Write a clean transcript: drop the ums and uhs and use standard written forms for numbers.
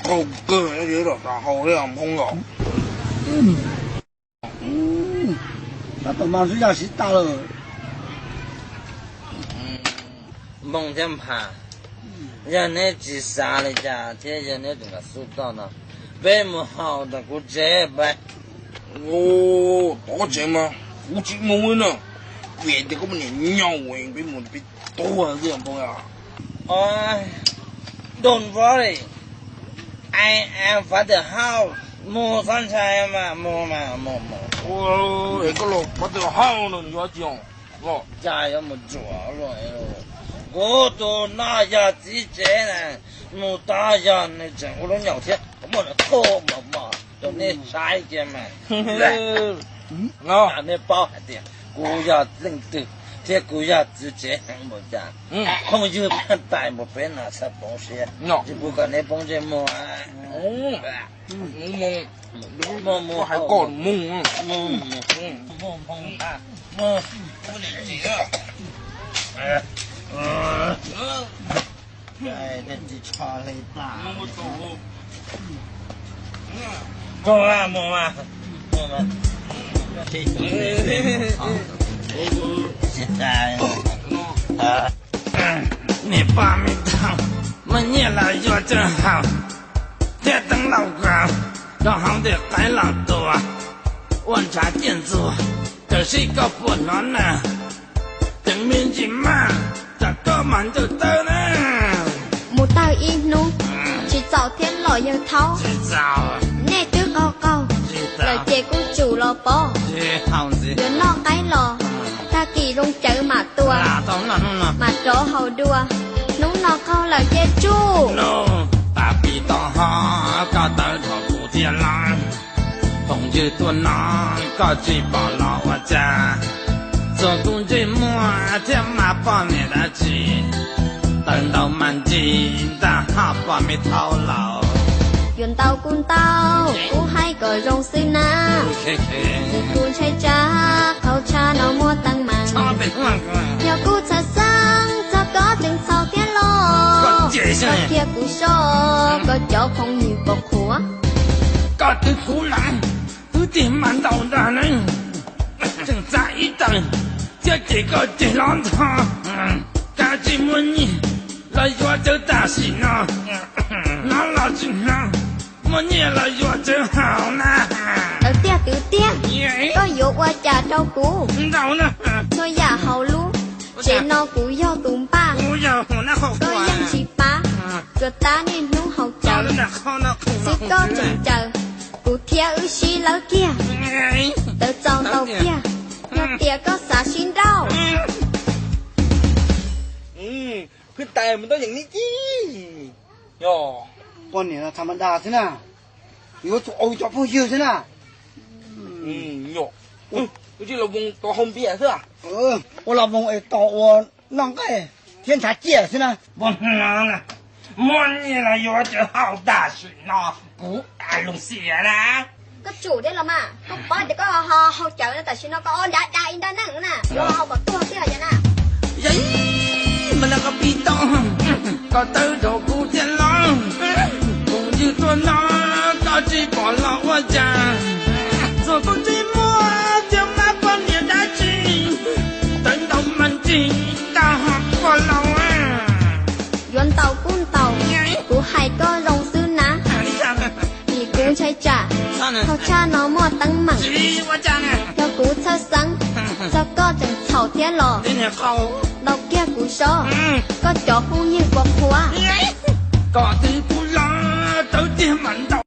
好个一啲咯，但好啲唔空咯。那东方水饺是大了。梦见怕，人家自杀了家，这人家这个收到了，为么好的过这呗？多謝嘛，好節目呢，別啲咁嘅鳥榮俾門俾多啊啲人幫呀。Don't worry, I am for the house. 冇生菜嘛，冇。你嗰度我哋烤了，你要講，家有冇做了？我都那下之前呢，冇打下那阵，我都聊天，我那偷嘛，就那晒嘅嘛。那那包还的，我要认得，这我要之前冇讲。空就变大冇变那啥东西，只不过那东西冇啊。我還講夢啊。這隻錯你大。夠啦，冇嘛。現在你把米湯，我捏了藥真好，這等老高，讓行的改老多，晚茶店做，這是個不能呢，證明幾嘛。có mạnh từ từ nè một tàu in nu chỉ dạo thiên lò yêu tháo nè trước câu lời chè của chủ lò bò đứa nó cái lò ta kỳ rung chữ mà tua mà chỗ hầu đua núng nó câu lời chè chu ta bị tao ho có tới thọ cụ thiên lang tổng như tuần nó có chỉ bỏ lò và cha做工最末，这马把面的钱，等到满金，但下把面套牢。原tàu cún tàu, cú hay cởi rong xứ na, cún chạy cha, khâu cha nó mua tăng mặn. Nhờ cú cha sang, cha có chừng sau thiên lo, có kia cú so, có chỗ không nhiều bọc khóa. Có thứ cú lắm, thứ tiền满đầu ra này, chừng ra ít tầng.这几个几浪汤，家己问你，来药就大事呢，那老子呢，我捏了药就好了。Tự tiếc, có dụ qua trà trâu cú, thôi giả hầu lú, chế nó cú yo tùm ba, có dân chỉ ba, rồi ta nên nú hầu chờ, sẽ có chừng chờ, cú thia ư xí lỡ kia, tự chọn tàu kia. 那爹个啥心照？佢大唔多อย่างนี้จี้哟，半年了他们大是呢，有做欧洲朋友是呢。哟，我这老公到后边是吧？我老公到我那个天茶街是呢。我娘了，我你了有这好大水呢，不爱弄血啦。có chủ đấy là mà có bao giờ có họ chờ nó tại sao nó có đã in đã nặng nè rồi họ có tua kia là vậy nè vậy mình là có bị tông có tới đồ cụ tiền lo cũng như tôi nó có chỉ bỏ lọ qua già rồi cũng chỉ mua cho má con nhà đã chi tận đồng mình chỉ ta học qua lâu à dọn tàu cún tàu của hai có rồng sư ná thì cũng chạy trả khâu cha nó mua tăng mặn cho cú sơ sắng cho có chẳng thầu thế lò đầu kia cú số có chỗ không như bọc hoa có thứ cú lo tới tiền mặn đầu